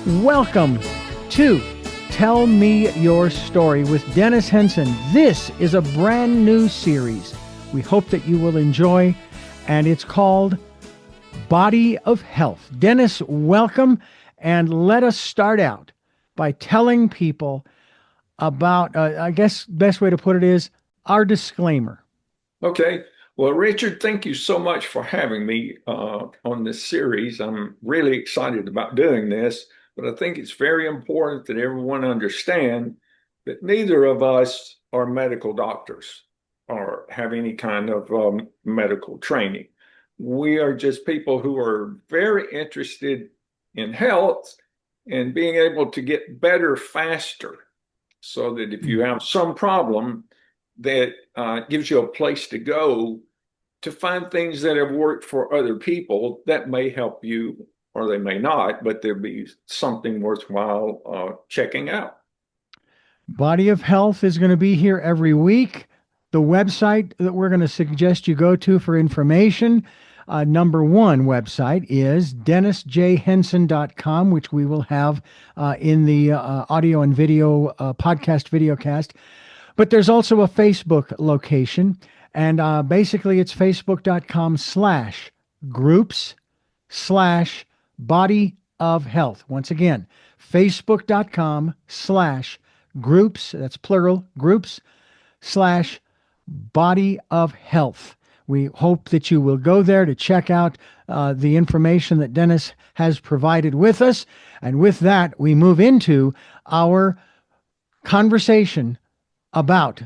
Welcome to Tell Me Your Story with Dennis Henson. This is a brand new series we hope that you will enjoy, and it's called Body of Health. Dennis, welcome, and let us start out by telling people about, I guess best way to put it is, our disclaimer. Okay. Well, Richard, thank you so much for having me on this series. I'm really excited about doing this, but I think it's very important that everyone understand that neither of us are medical doctors or have any kind of medical training. We are just people who are very interested in health and being able to get better faster so that if you have some problem, that gives you a place to go to find things that have worked for other people that may help you or they may not, but there'll be something worthwhile checking out. Body of Health is going to be here every week. The website that we're going to suggest you go to for information, number one website is dennisjhenson.com, which we will have in the audio and video podcast videocast. But there's also a Facebook location, and basically it's facebook.com/groups/body of health. Once again, facebook.com/groups, that's plural, groups/body of health. We hope that you will go there to check out the information that Dennis has provided with us. And with that, we move into our conversation about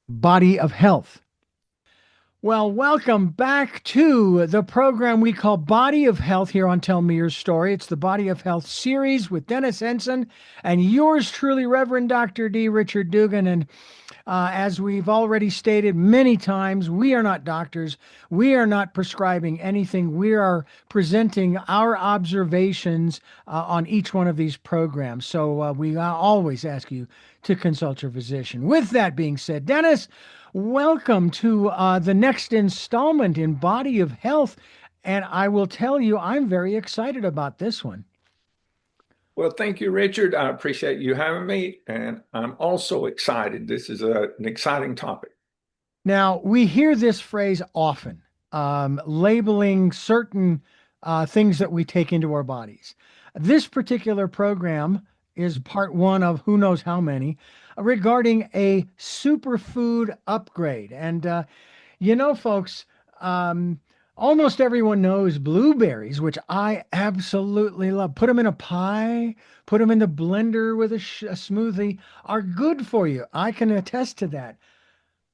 body of health. Well, welcome back to the program we call Body of Health here on Tell Me Your Story. It's the Body of Health series with Dennis Henson and yours truly, Reverend Dr. D. Richard Dugan. And as we've already stated many times, we are not doctors. We are not prescribing anything. We are presenting our observations on each one of these programs. So we always ask you to consult your physician. With that being said, Dennis, welcome to the next installment in Body of Health. And I will tell you, I'm very excited about this one. Well, thank you, Richard. I appreciate you having me, and I'm also excited. This is an exciting topic. Now, we hear this phrase often, labeling certain things that we take into our bodies. This particular program is part one of who knows how many regarding a superfood upgrade. And, folks, almost everyone knows blueberries, which I absolutely love. Put them in a pie, put them in the blender with a smoothie, are good for you. I can attest to that.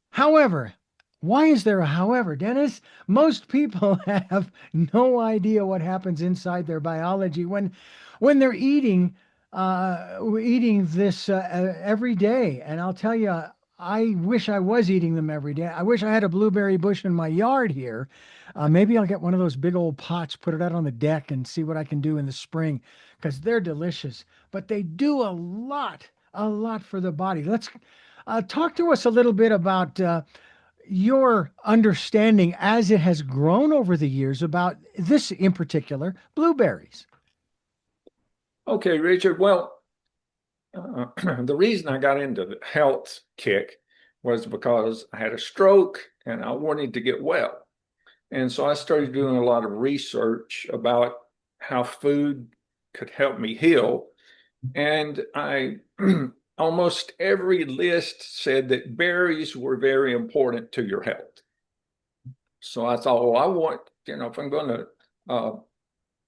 However, why is there a however, Dennis? Most people have no idea what happens inside their biology when they're eating this every day. And I'll tell you, I wish I was eating them every day. I wish I had a blueberry bush in my yard here. Maybe I'll get one of those big old pots, put it out on the deck, and see what I can do in the spring, because they're delicious. But they do a lot for the body. Let's talk to us a little bit about your understanding as it has grown over the years about this in particular, blueberries. Okay, Richard. Well, the reason I got into the health kick was because I had a stroke and I wanted to get well. And so I started doing a lot of research about how food could help me heal. And I almost every list said that berries were very important to your health. So I thought, well, I want, if I'm going to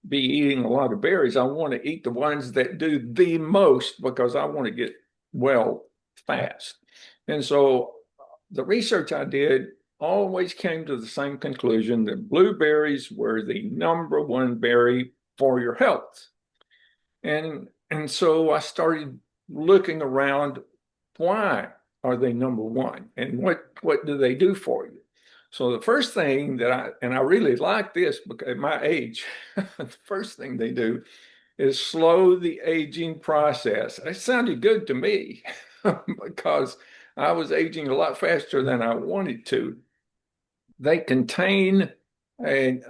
be eating a lot of berries, I want to eat the ones that do the most because I want to get well fast. And so the research I did always came to the same conclusion that blueberries were the number one berry for your health. And so I started looking around, why are they number one? And what do they do for you? So the first thing that I really like this because at my age, the first thing they do is slow the aging process. It sounded good to me because I was aging a lot faster than I wanted to. They contain an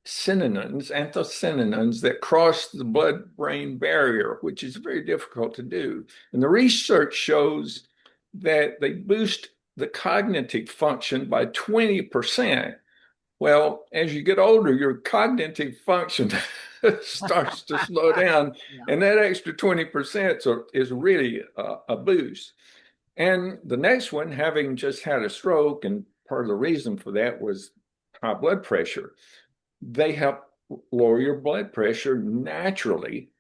anthocyanins that cross the blood-brain barrier, which is very difficult to do. And the research shows that they boost the cognitive function by 20%. Well, as you get older, your cognitive function starts to slow down, Yeah. and that extra 20% is really a boost. And the next one, having just had a stroke, and part of the reason for that was high blood pressure, they help lower your blood pressure naturally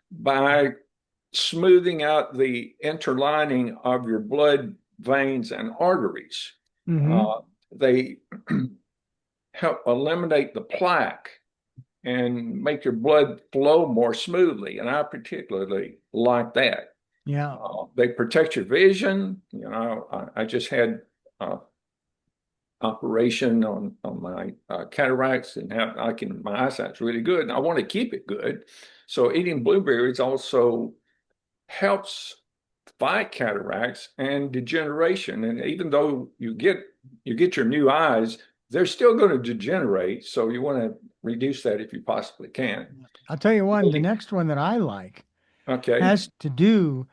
by smoothing out the interlining of your blood veins and arteries. Mm-hmm. They help eliminate the plaque and make your blood flow more smoothly. And I particularly like that. Yeah. They protect your vision. I just had operation on my cataracts, and my eyesight's really good, and I want to keep it good. So eating blueberries also helps fight cataracts and degeneration. And even though you get your new eyes, they're still going to degenerate. So you want to reduce that if you possibly can. I'll tell you one, the next one that I like Okay, has to do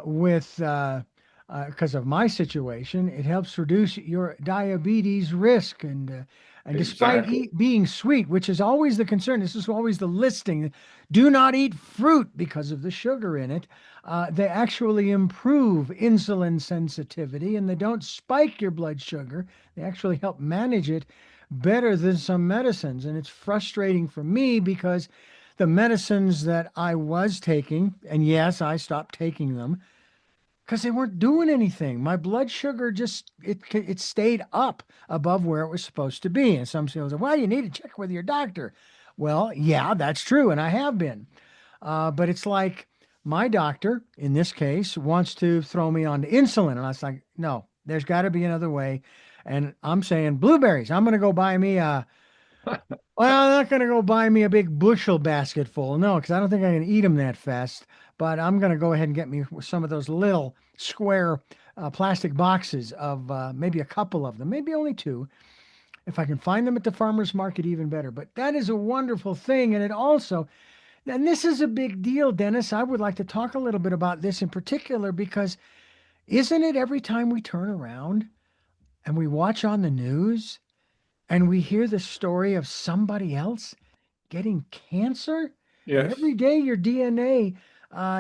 with because of my situation. It helps reduce your diabetes risk, and despite exactly. being sweet, which is always the concern, this is always the listing. Do not eat fruit because of the sugar in it. They actually improve insulin sensitivity, and they don't spike your blood sugar. They actually help manage it better than some medicines, and it's frustrating for me because the medicines that I was taking, and yes, I stopped taking them because they weren't doing anything. My blood sugar just it stayed up above where it was supposed to be. And some people say, "Well, you need to check with your doctor." Well, yeah, that's true, and I have been. But it's like my doctor, in this case, wants to throw me on insulin, and I was like, "No, there's got to be another way." And I'm saying blueberries. I'm going to go buy me a well, I'm not going to go buy me a big bushel basket full. No, because I don't think I can eat them that fast. But I'm going to go ahead and get me some of those little square plastic boxes of maybe a couple of them, maybe only two. If I can find them at the farmer's market, even better. But that is a wonderful thing. And it also, and this is a big deal, Dennis. I would like to talk a little bit about this in particular because isn't it every time we turn around and we watch on the news and we hear the story of somebody else getting cancer? And every Yes. day your DNA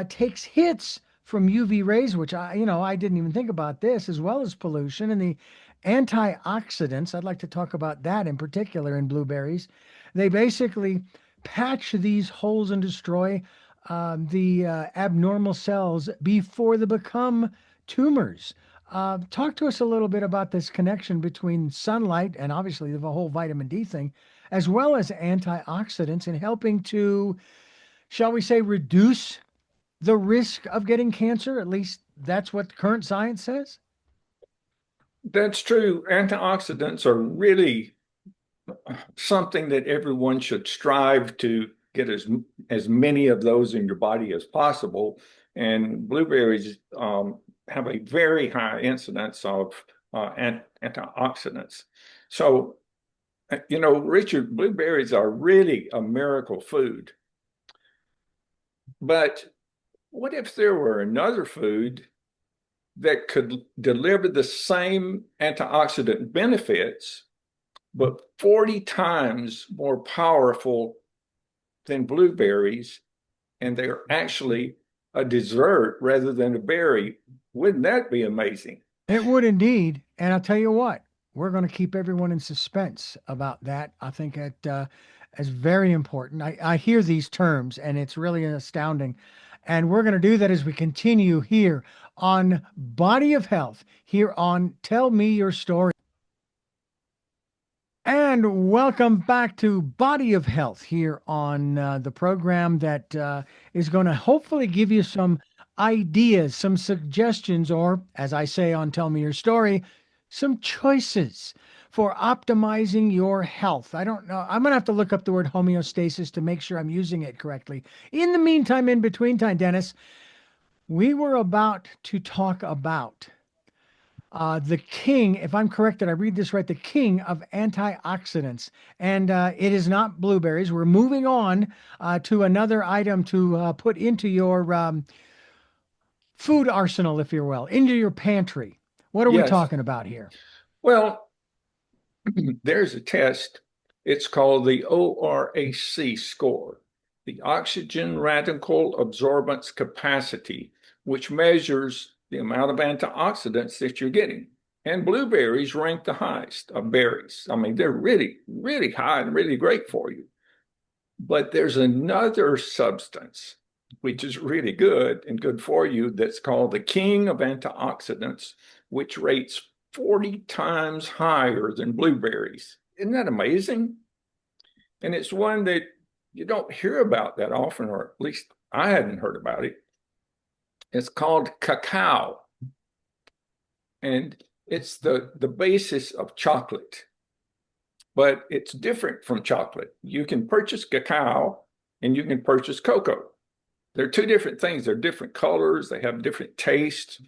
takes hits from UV rays, which I didn't even think about this, as well as pollution and the antioxidants. I'd like to talk about that in particular in blueberries. They basically patch these holes and destroy the abnormal cells before they become tumors. Talk to us a little bit about this connection between sunlight and obviously the whole vitamin D thing, as well as antioxidants in helping to, shall we say, reduce the risk of getting cancer. At least that's what current science says. That's true. Antioxidants are really something that everyone should strive to get as many of those in your body as possible. And blueberries have a very high incidence of antioxidants. So, Richard, blueberries are really a miracle food. But what if there were another food that could deliver the same antioxidant benefits, but 40 times more powerful than blueberries, and they're actually a dessert rather than a berry? Wouldn't that be amazing? It would indeed. And I'll tell you what, we're going to keep everyone in suspense about that. I think it is very important. I hear these terms and it's really astounding. And we're going to do that as we continue here on Body of Health, here on Tell Me Your Story. And welcome back to Body of Health here on the program that is going to hopefully give you some ideas, some suggestions, or as I say on Tell Me Your Story, some choices for optimizing your health. I don't know. I'm going to have to look up the word homeostasis to make sure I'm using it correctly. In the meantime, in between time, Dennis, we were about to talk about The king, if I'm correct that I read this right, the king of antioxidants. And it is not blueberries. We're moving on to another item to put into your food arsenal, if you will, into your pantry. What are we Yes. talking about here? Well, there's a test. It's called the ORAC score, the oxygen radical absorbance capacity, which measures the amount of antioxidants that you're getting. And blueberries rank the highest of berries. I mean, they're really, really high and really great for you. But there's another substance which is really good and good for you that's called the king of antioxidants, which rates 40 times higher than blueberries. Isn't that amazing? And it's one that you don't hear about that often, or at least I hadn't heard about it. It's called cacao, and it's the basis of chocolate, but it's different from chocolate. You can purchase cacao and you can purchase cocoa. They're two different things. They're different colors. They have different tastes.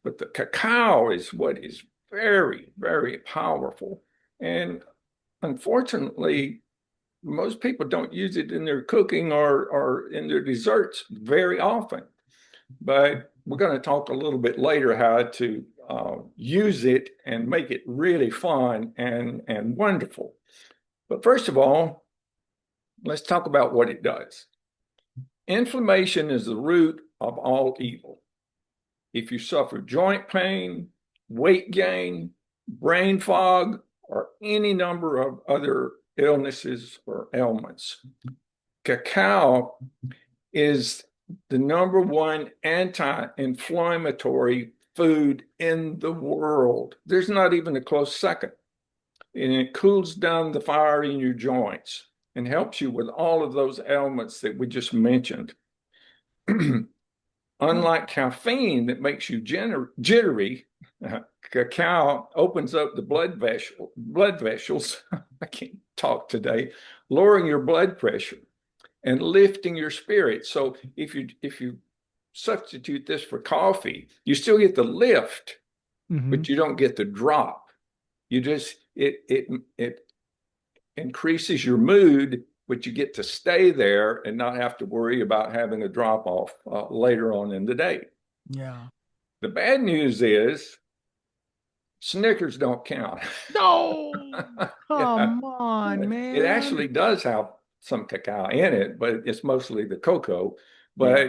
But the cacao is what is very, very powerful. And unfortunately, most people don't use it in their cooking or in their desserts very often. But we're going to talk a little bit later how to use it and make it really fun and wonderful. But first of all, let's talk about what it does. Inflammation is the root of all evil. If you suffer joint pain, weight gain, brain fog, or any number of other illnesses or ailments, cacao is the number one anti-inflammatory food in the world. There's not even a close second. And it cools down the fire in your joints and helps you with all of those ailments that we just mentioned. Unlike caffeine that makes you jittery, cacao opens up the blood vessels. I can't talk today, lowering your blood pressure and lifting your spirits. So if you substitute this for coffee, you still get the lift, Mm-hmm. but you don't get the drop. You just it increases your mood, but you get to stay there and not have to worry about having a drop off later on in the day. Yeah. The bad news is Snickers don't count. No, Yeah, come on, it man. actually does have some cacao in it, but it's mostly the cocoa. Yeah.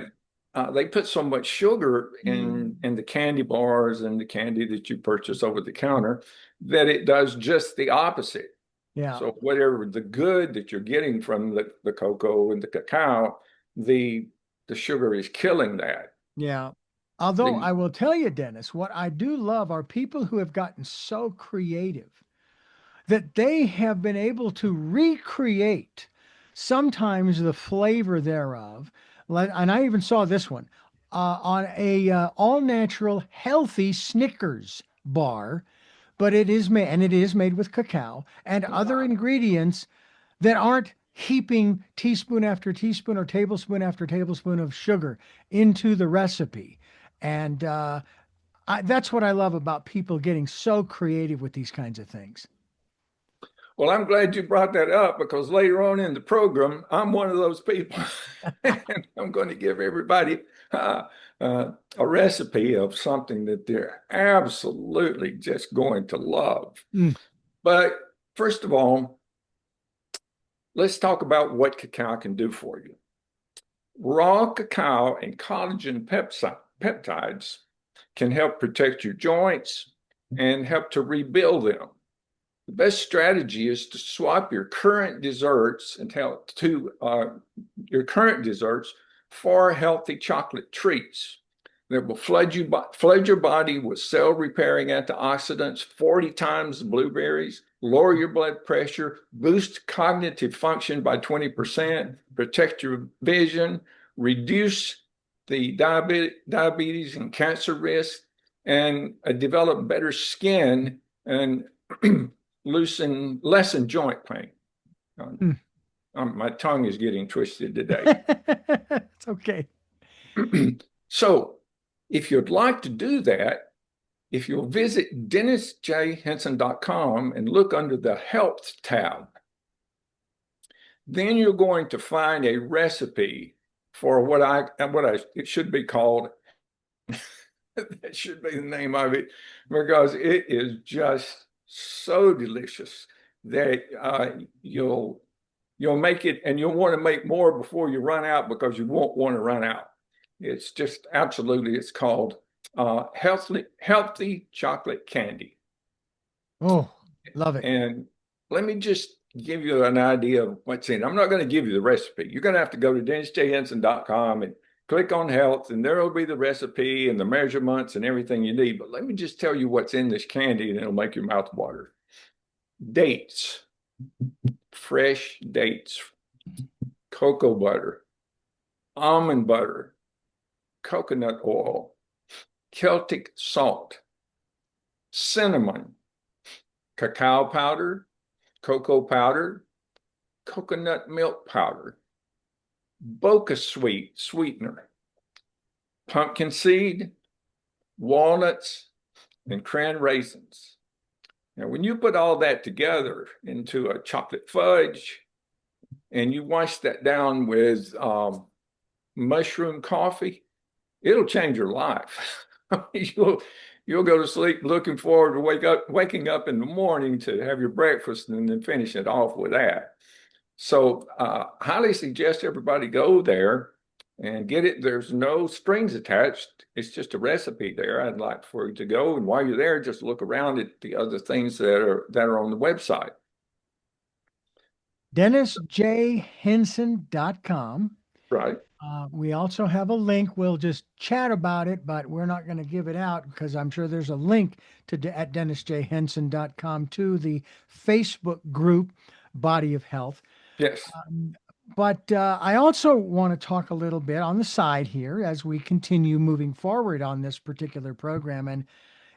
But they put so much sugar Mm. in the candy bars and the candy that you purchase over the counter that it does just the opposite. Yeah. So whatever the good that you're getting from the cocoa and the cacao, the the sugar is killing that. Yeah. Although The I will tell you, Dennis, what I do love are people who have gotten so creative that they have been able to recreate sometimes the flavor thereof. And I even saw this one on a all natural healthy Snickers bar, but it is made with cacao and other Wow. ingredients that aren't heaping teaspoon after teaspoon or tablespoon after tablespoon of sugar into the recipe. And that's what I love about people getting so creative with these kinds of things. Well, I'm glad you brought that up because later on in the program, I'm one of those people. And I'm going to give everybody uh, a recipe of something that they're absolutely just going to love. Mm, But first of all, let's talk about what cacao can do for you. Raw cacao and collagen peptides can help protect your joints and help to rebuild them. The best strategy is to swap your current desserts and help to your current desserts for healthy chocolate treats that will flood your body with cell repairing antioxidants 40 times the blueberries, lower your blood pressure, boost cognitive function by 20%, protect your vision, reduce the diabetes and cancer risk, and develop better skin and lessen joint pain. mm. My tongue is getting twisted today. It's okay. So, if you'd like to do that, If you'll visit dennisjhenson.com and look under the Health tab, then you're going to find a recipe for it should be called. That should be the name of it, because it is just so delicious that you'll make it, and you'll want to make more before you run out, because you won't want to run out. It's just absolutely. It's called healthy chocolate candy. Oh, love it. And let me just give you an idea of what's in it. I'm not going to give you the recipe. You're going to have to go to dennisjhenson.com and click on health, and there will be the recipe and the measurements and everything you need. But let me just tell you what's in this candy, and it'll make your mouth water. Dates, fresh dates, cocoa butter, almond butter, coconut oil, Celtic salt, cinnamon, cacao powder, cocoa powder, coconut milk powder, Boca sweetener, pumpkin seed, walnuts, and cran raisins. Now, when you put all that together into a chocolate fudge and you wash that down with mushroom coffee, it'll change your life. You'll go to sleep looking forward to waking up in the morning to have your breakfast and then finish it off with that. So highly suggest everybody go there and get it. There's no strings attached. It's just a recipe there. I'd like for you to go, and while you're there, just look around at the other things that are on the website. DennisJHenson.com. Right. We also have a link. We'll just chat about it, but we're not going to give it out, because I'm sure there's a link at DennisJHenson.com to the Facebook group Body of Health. Yes. But I also want to talk a little bit on the side here as we continue moving forward on this particular program. And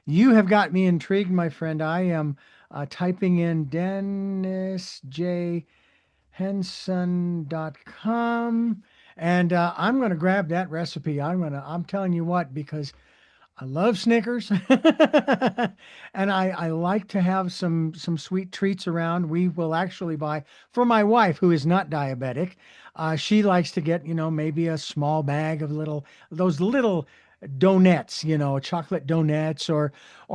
you have got me intrigued, my friend. I am typing in DennisJHenson.com, and I'm going to grab that recipe. I'm telling you what, because I love Snickers, and I like to have some sweet treats around. We will actually buy for my wife, who is not diabetic. She likes to get, maybe a small bag of those little donuts, chocolate donuts, or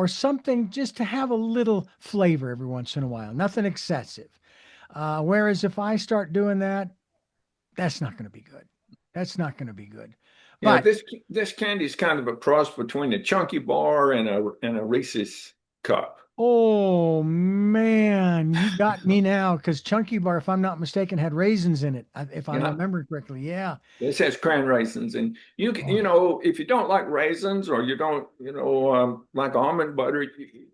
something, just to have a little flavor every once in a while. Nothing excessive. Whereas if I start doing that, that's not going to be good. That's not going to be good. Yeah, But this candy is kind of a cross between a Chunky Bar and a Reese's cup. oh man, you got me now, because Chunky Bar, if I'm not mistaken, had raisins in it, if I Yeah, remember correctly. Yeah. this has cran raisins, and Oh, if you don't like raisins, or you don't like almond butter,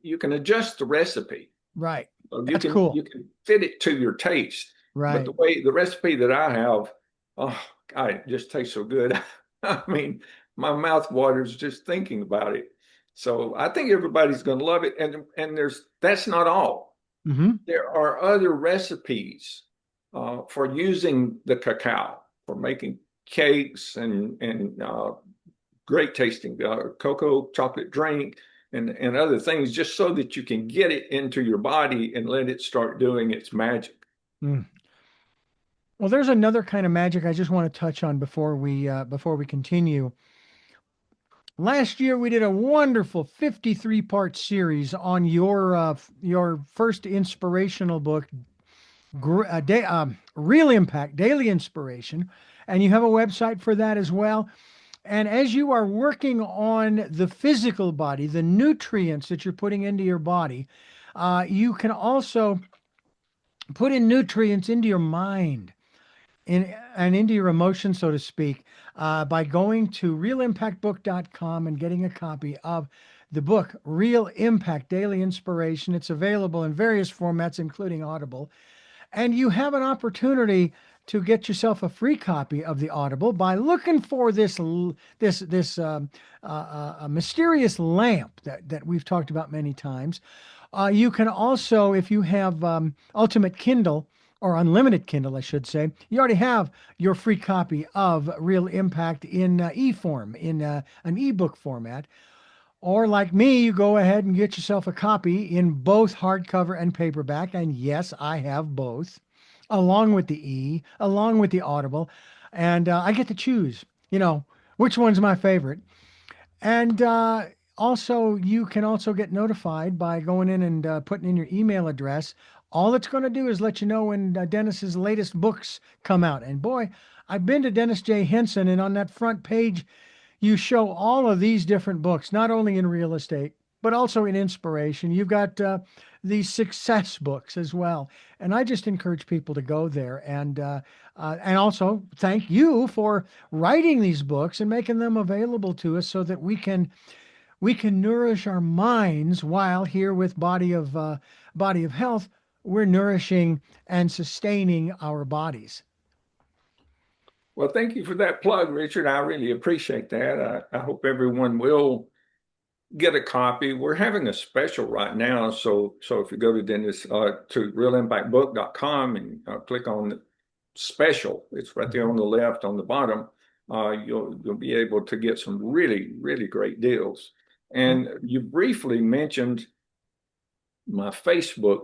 you can adjust the recipe. right. So you That's can cool. you can fit it to your taste. But Right. the recipe that I have, oh God, it just tastes so good. I mean, my mouth waters just thinking about it. So I think everybody's going to love it. And that's not all. Hmm. There are other recipes for using the cacao for making cakes and great tasting cocoa chocolate drink and other things, just so that you can get it into your body and let it start doing its magic. Mm. Well, there's another kind of magic I just want to touch on before we continue. Last year we did a wonderful 53-part series on your first inspirational book, Real Impact, Daily Inspiration, and you have a website for that as well. And as you are working on the physical body, the nutrients that you're putting into your body, you can also put in nutrients into your mind and into your emotions, so to speak, by going to realimpactbook.com and getting a copy of the book, Real Impact Daily Inspiration. It's available in various formats, including Audible. And you have an opportunity to get yourself a free copy of the Audible by looking for this mysterious lamp that we've talked about many times. You can also, if you have Ultimate Kindle or Unlimited Kindle, I should say, you already have your free copy of Real Impact in e-form, in an ebook format. Or like me, you go ahead and get yourself a copy in both hardcover and paperback. And yes, I have both, along with the along with the Audible. And I get to choose, which one's my favorite. And also, you can also get notified by going in and putting in your email address. All it's going to do is let you know when Dennis's latest books come out. And boy, I've been to Dennis J. Henson, and on that front page, you show all of these different books, not only in real estate, but also in inspiration. You've got these success books as well. And I just encourage people to go there and also thank you for writing these books and making them available to us so that we can nourish our minds while here with body of health, we're nourishing and sustaining our bodies. Well, thank you for that plug, Richard. I really appreciate that. I hope everyone will get a copy. We're having a special right now. So if you go to to realimpactbook.com and click on the special, it's right there on the left on the bottom. You'll be able to get some really, really great deals. And you briefly mentioned my Facebook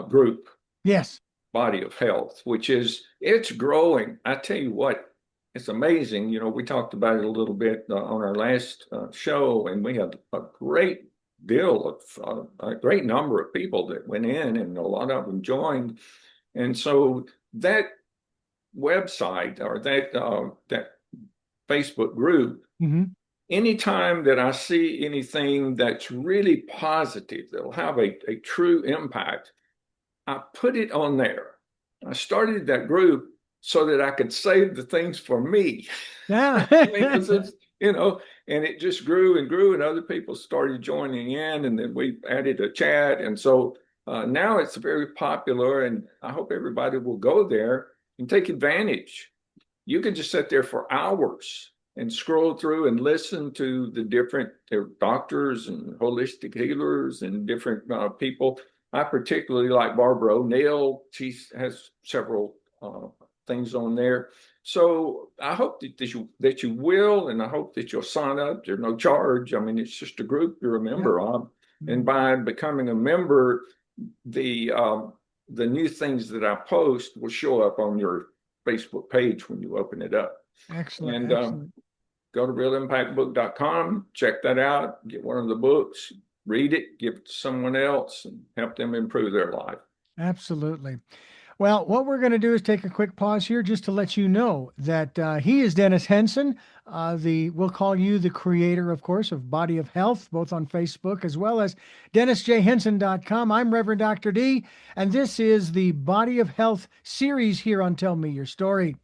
group, Yes. Body of Health, it's growing. I tell you what, it's amazing. We talked about it a little bit on our last show, and we had a great deal of a great number of people that went in, and a lot of them joined. And so that website or that Facebook group, Mm-hmm. anytime that I see anything that's really positive, that'll have a true impact, I put it on there. I started that group so that I could save the things for me. Yeah. I mean, and it just grew and grew, and other people started joining in, and then we added a chat. And so now it's very popular, and I hope everybody will go there and take advantage. You can just sit there for hours and scroll through and listen to the different doctors and holistic healers and different people. I particularly like Barbara O'Neill. She has several things on there. So I hope that you will, and I hope that you'll sign up. There's no charge. I mean, it's just a group you're a member of, and by becoming a member, the new things that I post will show up on your Facebook page when you open it up. Excellent. And Excellent. go to realimpactbook.com, check that out, get one of the books, read it, give it to someone else, and help them improve their life. Absolutely. Well, what we're going to do is take a quick pause here just to let you know that he is Dennis Henson. We'll call you the creator, of course, of Body of Health, both on Facebook as well as DennisJHenson.com. I'm Reverend Dr. D, and this is the Body of Health series here on Tell Me Your Story.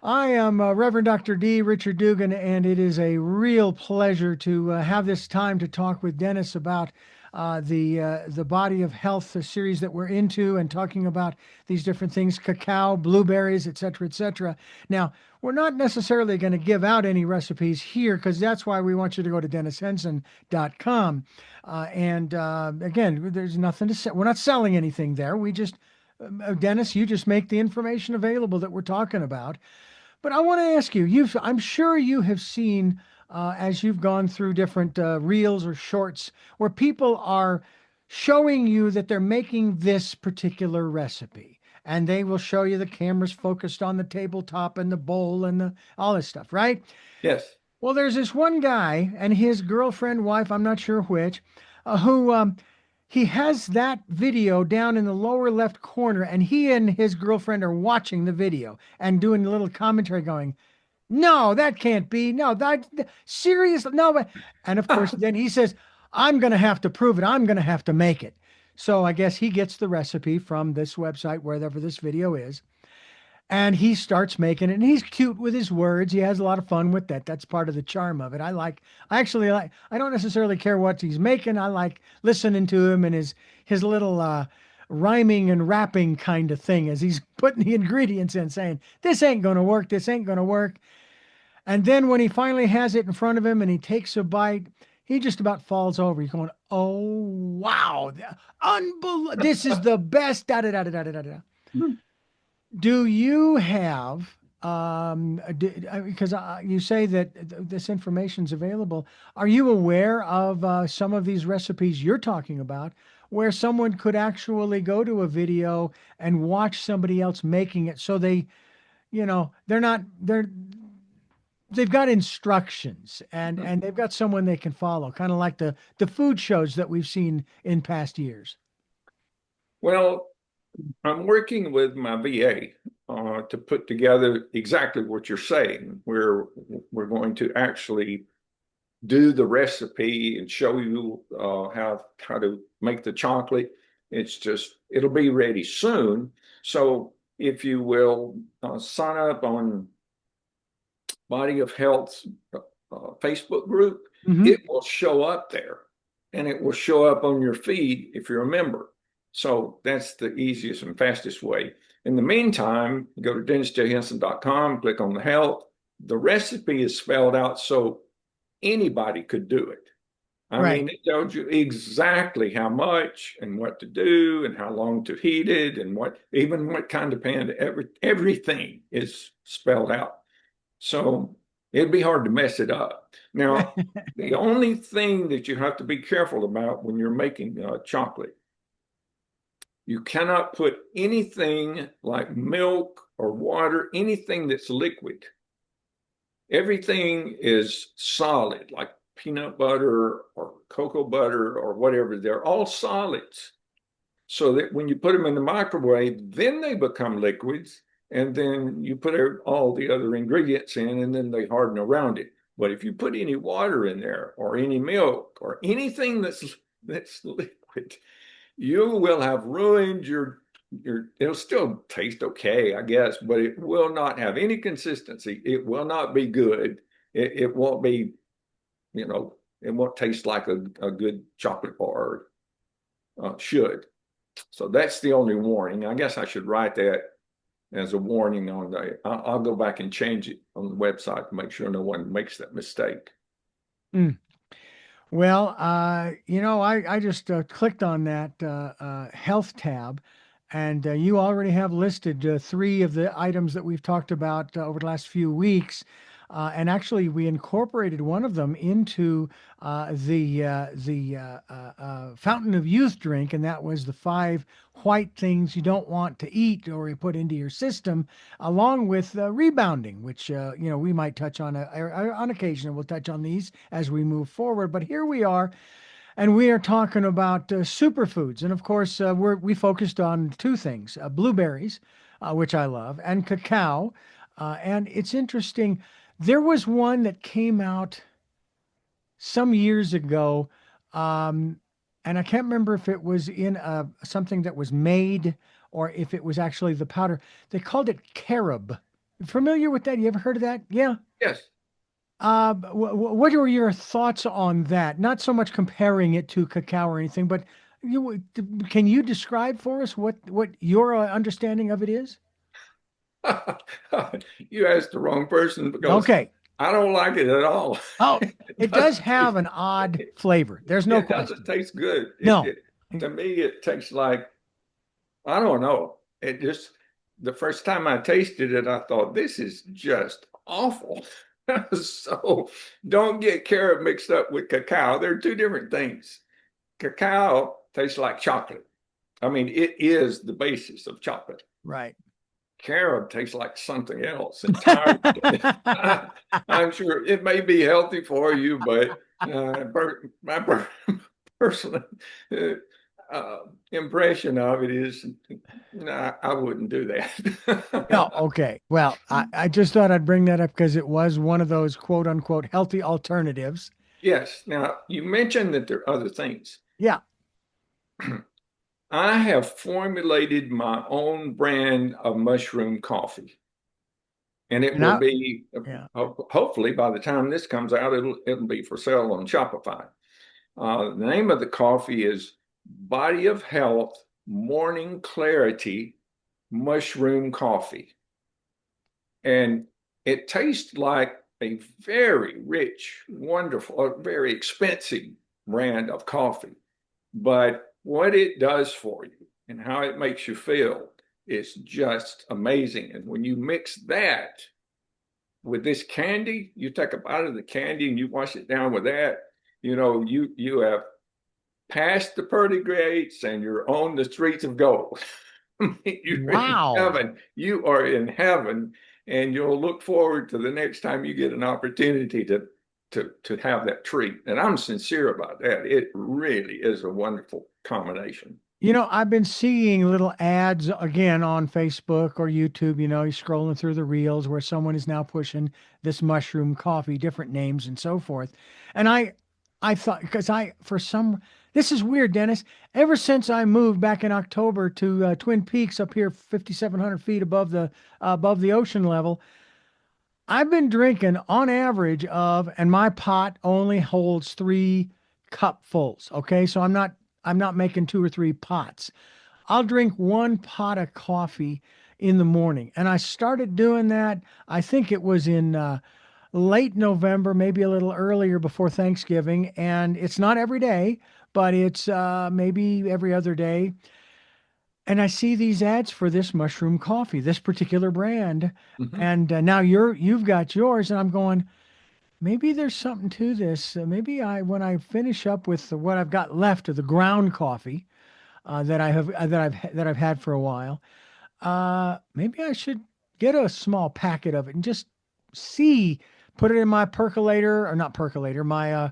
I am Reverend Dr. D. Richard Dugan, and it is a real pleasure to have this time to talk with Dennis about the Body of Health series that we're into and talking about these different things, cacao, blueberries, et cetera, et cetera. Now, we're not necessarily going to give out any recipes here because that's why we want you to go to DennisHenson.com. Again, there's nothing to sell. We're not selling anything there. We just, Dennis, you just make the information available that we're talking about. But I want to ask you, I'm sure you have seen, as you've gone through different reels or shorts, where people are showing you that they're making this particular recipe. And they will show you the cameras focused on the tabletop and the bowl and all this stuff, right? Yes. Well, there's this one guy and his girlfriend, wife, I'm not sure which, who he has that video down in the lower left corner, and he and his girlfriend are watching the video and doing a little commentary going, no, that can't be. No, that serious. No, and of course, then he says, I'm going to have to prove it. I'm going to have to make it. So I guess he gets the recipe from this website, wherever this video is, and he starts making it. And he's cute with his words. He has a lot of fun with that. That's part of the charm of it. I actually like, I don't necessarily care what he's making. I like listening to him and his little, rhyming and rapping kind of thing as he's putting the ingredients in, saying, this ain't going to work. This ain't going to work. And then when he finally has it in front of him and he takes a bite, he just about falls over. He's going, oh, wow. Unbelievable. This is the best. Da, da, da, da, da, da, da. Do you have Because you say that this information's available. Are you aware of some of these recipes you're talking about where someone could actually go to a video and watch somebody else making it so they, they've got instructions and they've got someone they can follow, kind of like the food shows that we've seen in past years. Well, I'm working with my VA to put together exactly what you're saying. We're going to actually do the recipe and show you how to make the chocolate. It'll be ready soon. So if you will sign up on Body of Health's Facebook group, Hmm. it will show up there and it will show up on your feed if you're a member. So that's the easiest and fastest way. In the meantime, go to DennisJHenson.com, click on the health. The recipe is spelled out so anybody could do it. I Right. mean, it tells you exactly how much and what to do and how long to heat it and even what kind of pan. Everything is spelled out. So it'd be hard to mess it up. Now, the only thing that you have to be careful about when you're making chocolate, you cannot put anything like milk or water, anything that's liquid. Everything is solid, like peanut butter or cocoa butter or whatever. They're all solids. So that when you put them in the microwave, then they become liquids. And then you put all the other ingredients in, and then they harden around it. But if you put any water in there or any milk or anything that's liquid, you will have ruined it'll still taste okay, I guess, but it will not have any consistency. It will not be good. It won't be, it won't taste like a good chocolate bar should. So that's the only warning. I guess I should write that as a warning on I'll go back and change it on the website to make sure no one makes that mistake. Mm. Well, I just clicked on that health tab, and you already have listed three of the items that we've talked about over the last few weeks. And actually, we incorporated one of them into the Fountain of Youth drink, and that was the five white things you don't want to eat or you put into your system, along with rebounding, which we might touch on on occasion. We'll touch on these as we move forward. But here we are, and we are talking about superfoods, and of course, we focused on two things: blueberries, which I love, and cacao. And it's interesting. There was one that came out some years ago, um, and I can't remember if it was in something that was made or if it was actually the powder. They called it carob. Familiar with that? You ever heard of that? Yeah. Yes. What were your thoughts on that? Not so much comparing it to cacao or anything, but can you describe for us what your understanding of it is? You asked the wrong person because Okay. I don't like it at all. Oh, It it does doesn't have taste, an odd it, flavor. There's no it doesn't question. taste good. No. To me, it tastes like, I don't know. The first time I tasted it, I thought, this is just awful. So don't get carob mixed up with cacao. They're two different things. Cacao tastes like chocolate. I mean, it is the basis of chocolate. Right. Carob tastes like something else entirely. I'm sure it may be healthy for you, but my personal uh, uh, impression of it is, nah, I wouldn't do No, that. okay. Well, I just thought I'd bring that up because it was one of those quote unquote healthy alternatives. Yes. Now, you mentioned that there are other things. Yeah. I have formulated my own brand of mushroom coffee, and it And will I, be yeah. hopefully by the time this comes out, it'll be for sale on Shopify. The name of the coffee is Body of Health Morning Clarity Mushroom Coffee. And it tastes like a very rich, wonderful, very expensive brand of coffee. But what it does for you and how it makes you feel is just amazing. And when you mix that with this candy, you take a bite of the candy and you wash it down with that, you have passed the pearly gates and you're on the streets of gold. You're in Wow. heaven. You are in heaven, and you'll look forward to the next time you get an opportunity to have that treat. And I'm sincere about that. It really is a wonderful combination. I've been seeing little ads again on Facebook or YouTube. You're scrolling through the reels where someone is now pushing this mushroom coffee, different names and so forth. And I thought, because this is weird, Dennis. Ever since I moved back in October to Twin Peaks up here, 5,700 feet above the ocean level, I've been drinking on average and my pot only holds 3 cupfuls. Okay, so I'm not making 2 or 3 pots. I'll drink 1 pot of coffee in the morning. And I started doing that, I think it was in late November, maybe a little earlier before Thanksgiving. And it's not every day, but it's maybe every other day. And I see these ads for this mushroom coffee, this particular brand. Mhm. And now you've got yours, and I'm going, maybe there's something to this. Maybe when I finish up with what I've got left of the ground coffee that I've had for a while, maybe I should get a small packet of it and just see, put it in my percolator, or not percolator, my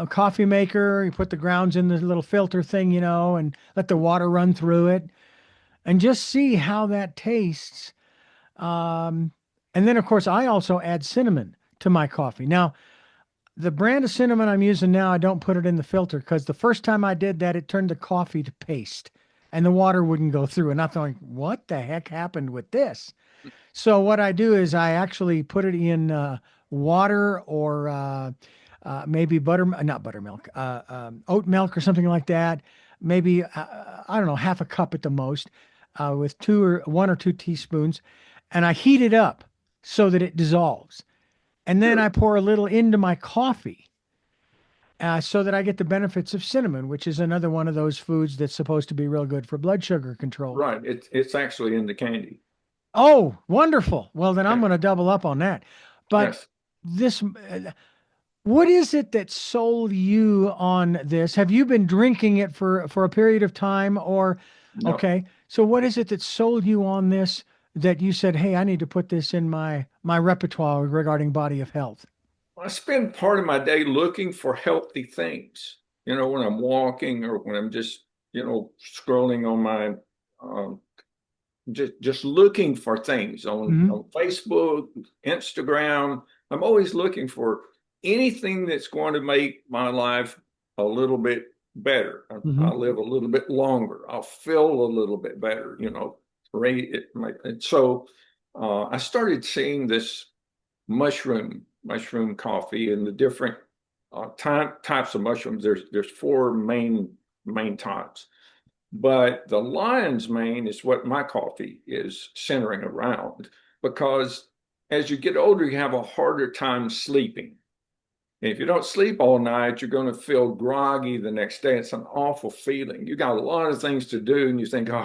coffee maker. You put the grounds in the little filter thing, and let the water run through it, and just see how that tastes. Um, and then, of course, I also add cinnamon to my coffee. Now, the brand of cinnamon I'm using now, I don't put it in the filter because the first time I did that, it turned the coffee to paste and the water wouldn't go through. And I thought, what the heck happened with this? So what I do is I actually put it in water or maybe not buttermilk, oat milk or something like that. Maybe, I don't know, half a cup at the most, with 1 or 2 teaspoons. And I heat it up so that it dissolves. And then I Sure. pour a little into my coffee, so that I get the benefits of cinnamon, which is another one of those foods that's supposed to be real good for blood sugar control. Right. It's actually in the candy. Oh, wonderful. Well, then I'm Yeah. going to double up on that. But Yes. this, what is it that sold you on this? Have you been drinking it for a period of time, or No. okay? So what is it that sold you on this, that you said, "Hey, I need to put this in my repertoire regarding body of health"? I spend part of my day looking for healthy things. When I'm walking or when I'm just, scrolling on my um, just looking for things Hmm. on Facebook, Instagram. I'm always looking for anything that's going to make my life a little bit better. Hmm. I'll live a little bit longer. I'll feel a little bit better, and so I started seeing this mushroom coffee and the different types of mushrooms. There's four main types. But the lion's mane is what my coffee is centering around because as you get older, you have a harder time sleeping. And if you don't sleep all night, you're going to feel groggy the next day. It's an awful feeling. You got a lot of things to do, and you think, oh,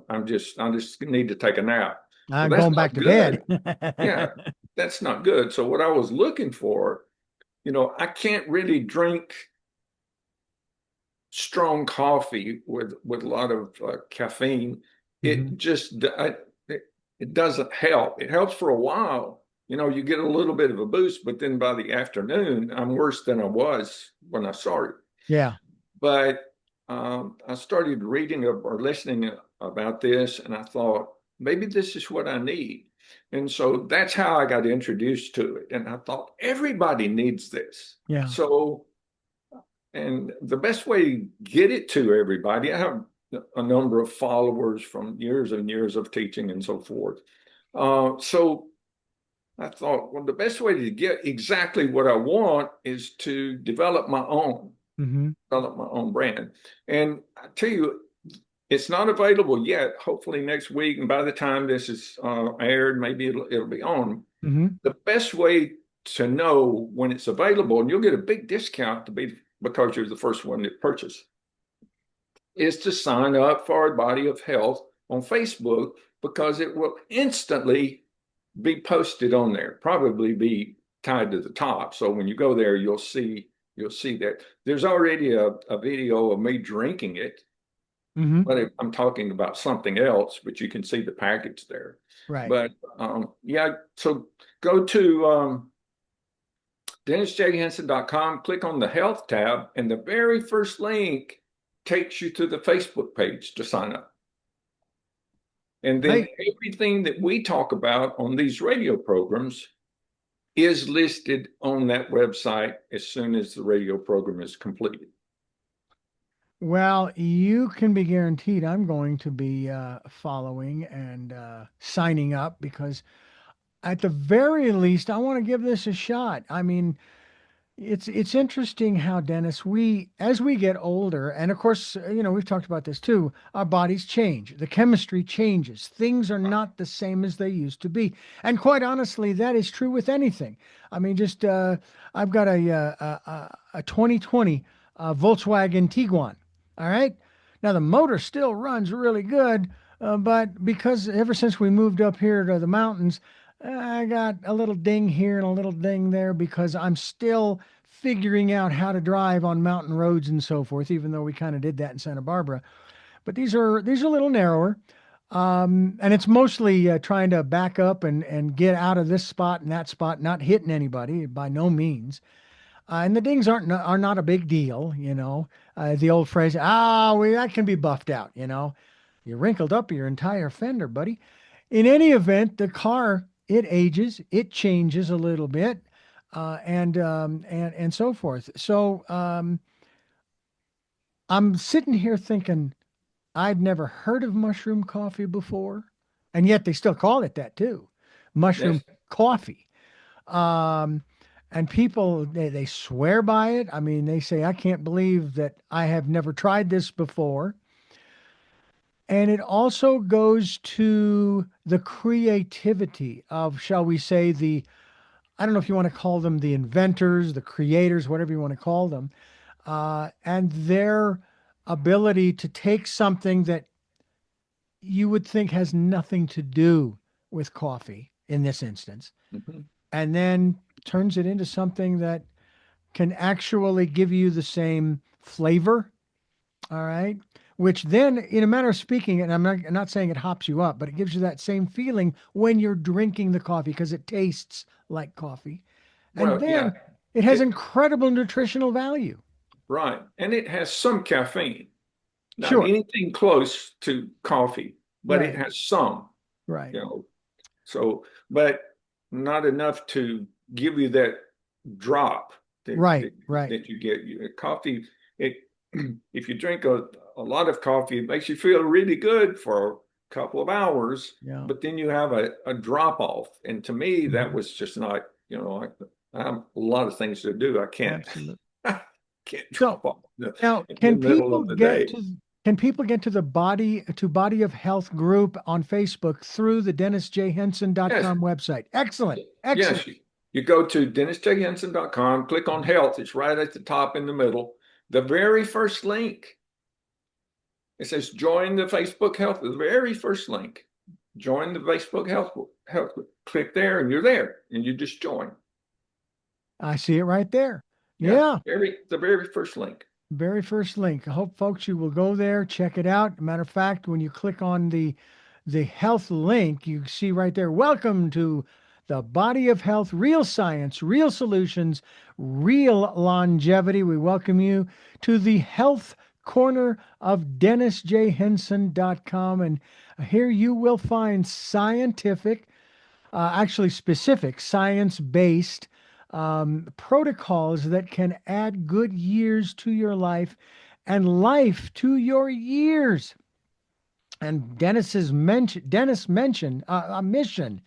I just need to take a nap. Well, I'm that's going back not to bed. good. Yeah, that's not good. So what I was looking for, I can't really drink strong coffee with a lot of caffeine. Hmm. It just it doesn't help. It helps for a while. You get a little bit of a boost, but then by the afternoon, I'm worse than I was when I started. Yeah. But I started reading or listening about this, and I thought maybe this is what I need. And so that's how I got introduced to it. And I thought everybody needs this. Yeah. So and the best way to get it to everybody, I have a number of followers from years and years of teaching and so forth. So I thought, well, the best way to get exactly what I want is to Hmm. develop my own brand. And I tell you, it's not available yet. Hopefully next week, and by the time this is aired, maybe it'll be on. Hmm. The best way to know when it's available, and you'll get a big discount to be because you're the first one to purchase, is to sign up for a Body of Health on Facebook because it will instantly be posted on there, probably be tied to the top. So when you go there, you'll see that there's already a video of me drinking it, Hmm. but I'm talking about something else, but you can see the package there. Right. But yeah, so go to DennisJHenson.com, click on the health tab, and the very first link takes you to the Facebook page to sign up. And then Great. everything that we talk about on these radio programs is listed on that website as soon as the radio program is completed. Well, you can be guaranteed I'm going to be following and signing up because at the very least, I want to give this a shot. I mean, it's interesting how, Dennis, we as we get older, and of course, we've talked about this too, our bodies change, the chemistry changes, things are not the same as they used to be, and quite honestly, that is true with anything. I mean, just I've got a 2020 Volkswagen Tiguan. All right, now the motor still runs really good, but because ever since we moved up here to the mountains, I got a little ding here and a little ding there because I'm still figuring out how to drive on mountain roads and so forth, even though we kind of did that in Santa Barbara. But these are a little narrower. And it's mostly trying to back up and get out of this spot and that spot, not hitting anybody by no means. And the dings are not a big deal, you know. The old phrase, that can be buffed out, you know. You wrinkled up your entire fender, buddy. In any event, the car, it ages, it changes a little bit, and so forth. So I'm sitting here thinking I'd never heard of mushroom coffee before, and yet they still call it that too, mushroom Yes. coffee. Um, and people they swear by it. I mean, they say I can't believe that I have never tried this before. And it also goes to the creativity of, shall we say, I don't know if you want to call them the inventors, the creators, whatever you want to call them, and their ability to take something that you would think has nothing to do with coffee in this instance, Mhm. and then turns it into something that can actually give you the same flavor. All right. Which then, in a manner of speaking, and I'm not saying it hops you up, but it gives you that same feeling when you're drinking the coffee because it tastes like coffee. And Well, yeah, then it has it incredible nutritional value. right. And it has some caffeine. Not Sure. anything close to coffee, but it Right. has some, Right. you know. So, but not enough to give you that drop that Right. that, Right. that you get. Coffee, it if you drink a lot of coffee, it makes you feel really good for a couple of hours, Yeah. but then you have a drop off. And to me, that Mhm. was just not, I have a lot of things to do. I can't Absolutely. I can't So drop off now, in the middle of the day. can people get to the body of health group on Facebook through the Yes, DennisJHenson.com website? Excellent. Excellent. yes. You go to DennisJHenson.com, click on health. It's right at the top in the middle. The very first link, it says join the Facebook health. The very first link, join the Facebook health group. Click there and you're there and you just join. I see it right there. Yeah, Yeah. the very first link. Very first link. I hope folks you will go there, check it out. Matter of fact, when you click on the health link, you see right there, welcome to the body of health, real science, real solutions, real longevity. We welcome you to the health corner of DennisJHenson.com. And here you will find scientific, actually specific, science based protocols that can add good years to your life and life to your years. And Dennis mentioned a mission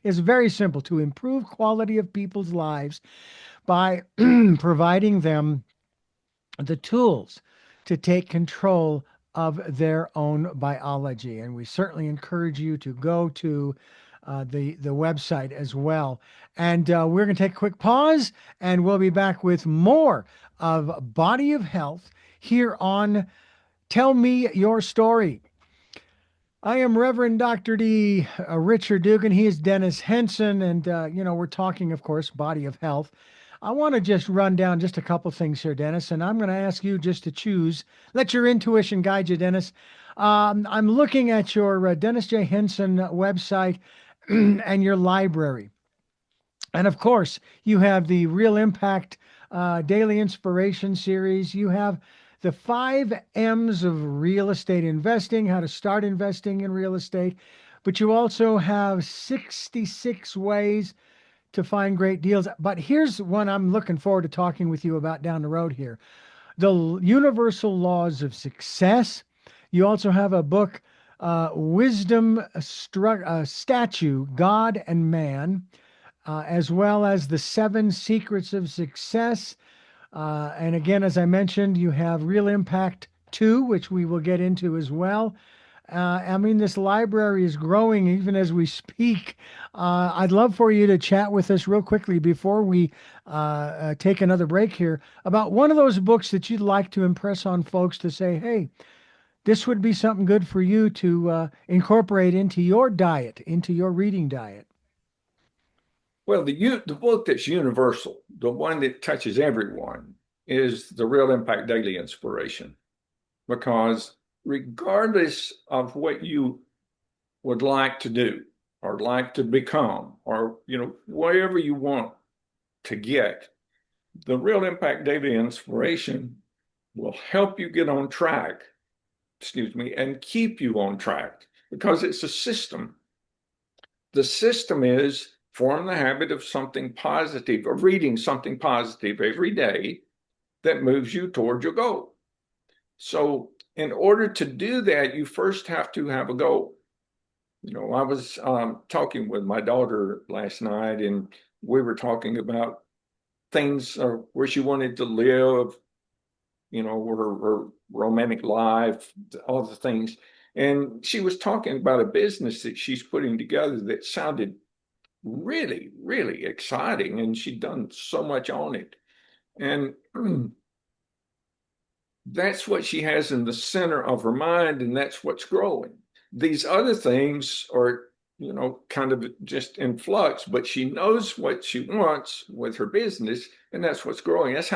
is very simple to improve quality of people's lives by providing them the tools to take control of their own biology. And we certainly encourage you to go to the website as well. And we're going to take a quick pause, and we'll be back with more of Body of Health here on Tell Me Your Story. I am Reverend Dr. D. Richard Dugan. He is Dennis Henson. And, we're talking, of course, body of health. I want to just run down just a couple things here, Dennis, and I'm going to ask you just to choose. Let your intuition guide you, Dennis. I'm looking at your Dennis J. Henson website and your library. And of course, you have the Real Impact Daily Inspiration Series. You have the 5 M's of real estate investing, how to start investing in real estate. But you also have 66 ways to find great deals. But here's one I'm looking forward to talking with you about down the road here: the Universal Laws of Success. You also have a book, Statue, God and Man, as well as the 7 Secrets of Success. And again, as I mentioned, you have Real Impact 2, which we will get into as well. I mean, this library is growing even as we speak. I'd love for you to chat with us real quickly before we take another break here about one of those books that you'd like to impress on folks to say, hey, this would be something good for you to incorporate into your diet, into your reading diet. Well, the book that's universal, the one that touches everyone, is the Real Impact Daily Inspiration. Because regardless of what you would like to do or like to become, or wherever you want to get, the Real Impact Daily Inspiration will help you get on track, and keep you on track because it's a system. The system is form the habit of something positive, of reading something positive every day that moves you toward your goal. So in order to do that, you first have to have a goal. I was talking with my daughter last night, and we were talking about things where she wanted to live, her romantic life, all the things. And she was talking about a business that she's putting together that sounded really, really exciting, and she'd done so much on it. And that's what she has in the center of her mind, and that's what's growing. These other things are, kind of just in flux, but she knows what she wants with her business, and that's what's growing. That's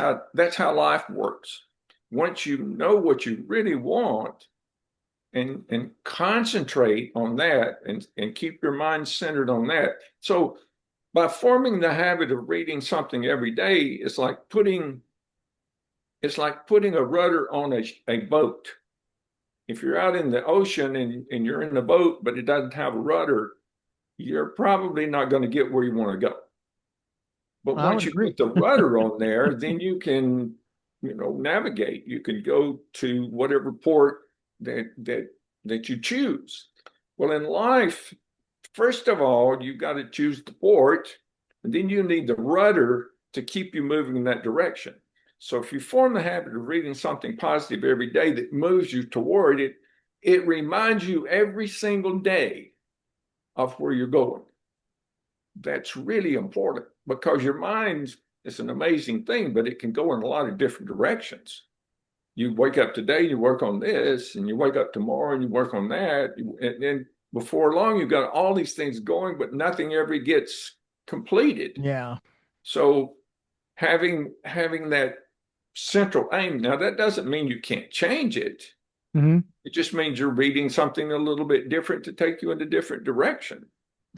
how life works. Once you know what you really want and concentrate on that and keep your mind centered on that. So by forming the habit of reading something every day, it's like putting a rudder on a boat. If you're out in the ocean and you're in the boat, but it doesn't have a rudder, you're probably not going to get where you want to go. But I once would you agree. put the rudder on there, then you can, navigate. You can go to whatever port that you choose. Well, in life, first of all, you've got to choose the port, and then you need the rudder to keep you moving in that direction. So if you form the habit of reading something positive every day that moves you toward it, it reminds you every single day of where you're going. That's really important because your mind is an amazing thing, but it can go in a lot of different directions. You wake up today, you work on this, and you wake up tomorrow and you work on that. And then before long, you've got all these things going, but nothing ever gets completed. Yeah. So having that central aim, now that doesn't mean you can't change it. Hmm. It just means you're reading something a little bit different to take you in a different direction.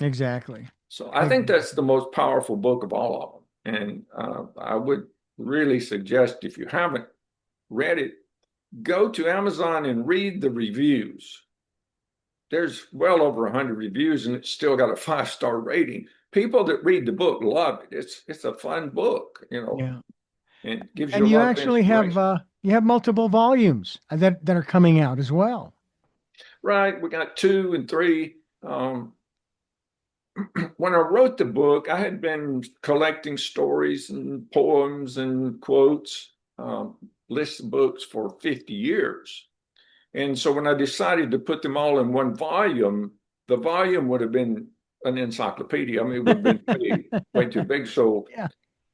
Exactly. So I think Exactly. that's the most powerful book of all of them. And I would really suggest, if you haven't read it, go to Amazon and read the reviews. There's well over 100 reviews, and it's still got a 5-star rating. People that read the book love it. It's a fun book, Yeah. and it gives you And a you lot of actually have inspiration. multiple volumes that are coming out as well. Right? We got 2 and 3. When I wrote the book, I had been collecting stories and poems and quotes, lists of books for 50 years. And so when I decided to put them all in one volume, the volume would have been an encyclopedia. I mean, it would have been big, way too big. So Yeah.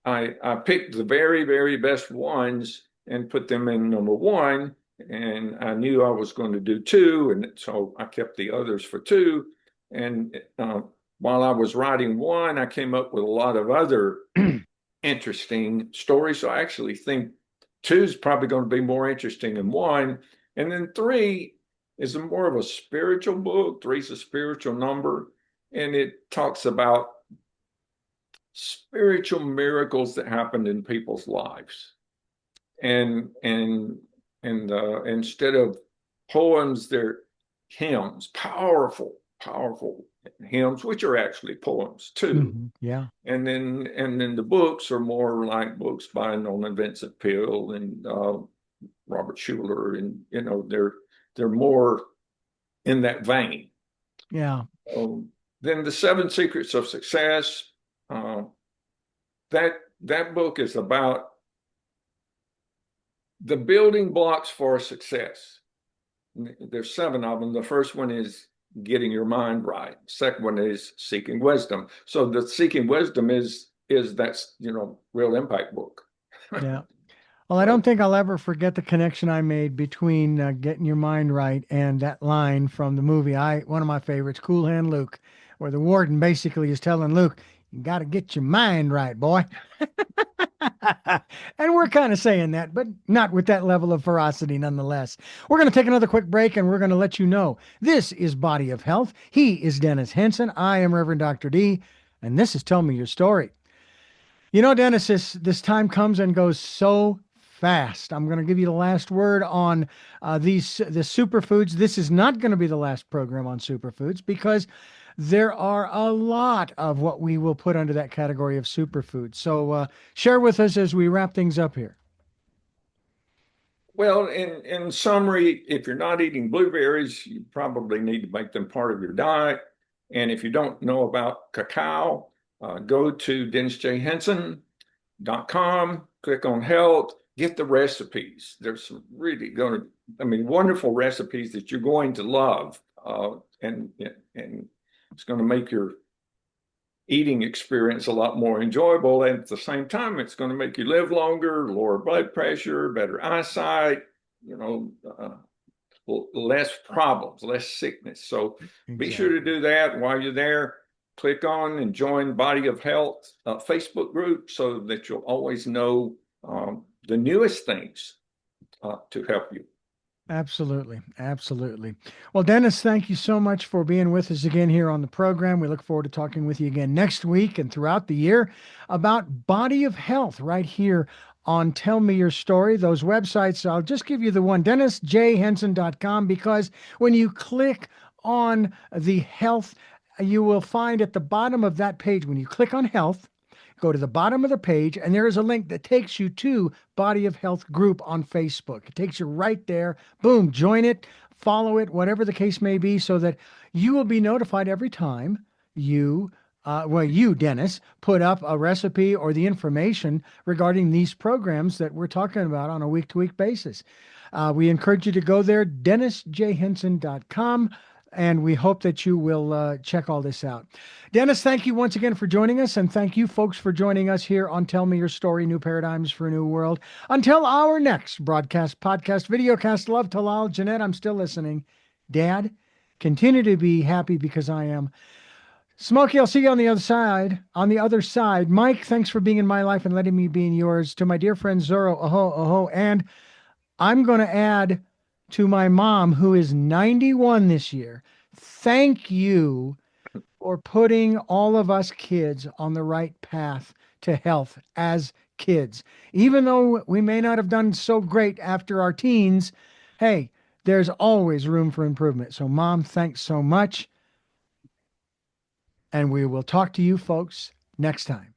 I picked the very, very best ones and put them in number one. and I knew I was going to do two, and so I kept the others for two. And while I was writing one, I came up with a lot of other interesting stories. So I actually think two is probably going to be more interesting than one. And then three is more of a spiritual book. Three's a spiritual number, and it talks about spiritual miracles that happened in people's lives. And instead of poems, they're hymns, powerful hymns, which are actually poems too. Yeah. And then the books are more like books by Norman Vincent Peale and Robert Schuller, and they're more in that vein. Yeah. Then the Seven Secrets of Success. Uh, that book is about the building blocks for success. There's seven of them. The first one is getting your mind right. Second one is seeking wisdom. So the seeking wisdom is that's real impact book. Yeah. Well, I don't think I'll ever forget the connection I made between getting your mind right and that line from the movie. One of my favorites, Cool Hand Luke, where the warden basically is telling Luke, "You got to get your mind right, boy." And we're kind of saying that, but not with that level of ferocity nonetheless. We're going to take another quick break, and we're going to let you know this is Body of Health. He is Dennis Henson. I am Reverend Dr. D, and this is Tell Me Your Story. You know, Dennis, this time comes and goes so fast. I'm going to give you the last word on the superfoods. This is not going to be the last program on superfoods because there are a lot of what we will put under that category of superfoods. So share with us as we wrap things up here. Well, in summary, if you're not eating blueberries, you probably need to make them part of your diet. And if you don't know about cacao, go to DennisJHenson.com, click on health, get the recipes. There's some really wonderful recipes that you're going to love. And it's going to make your eating experience a lot more enjoyable. And at the same time, it's going to make you live longer, lower blood pressure, better eyesight, less problems, less sickness. So be sure to do that while you're there. Click on and join Body of Health Facebook group so that you'll always know the newest things to help you. Absolutely. Absolutely. Well, Dennis, thank you so much for being with us again here on the program. We look forward to talking with you again next week and throughout the year about Body of Health right here on Tell Me Your Story. Those websites, I'll just give you the one, DennisJHenson.com, because when you click on the health, you will find at the bottom of that page, when you click on health, go to the bottom of the page, and there is a link that takes you to Body of Health group on Facebook. It takes you right there. Boom, join it, follow it, whatever the case may be, so that you will be notified every time you, Dennis, put up a recipe or the information regarding these programs that we're talking about on a week-to-week basis. We encourage you to go there, DennisJHenson.com. And we hope that you will check all this out. Dennis, thank you once again for joining us. And thank you, folks, for joining us here on Tell Me Your Story, New Paradigms for a New World. Until our next broadcast, podcast, videocast, love, Talal, Jeanette, I'm still listening. Dad, continue to be happy because I am. Smokey, I'll see you on the other side. On the other side. Mike, thanks for being in my life and letting me be in yours. To my dear friend Zoro, aho. And I'm going to add to my mom, who is 91 this year, thank you for putting all of us kids on the right path to health as kids. Even though we may not have done so great after our teens, hey, there's always room for improvement. So, Mom, thanks so much. And we will talk to you folks next time.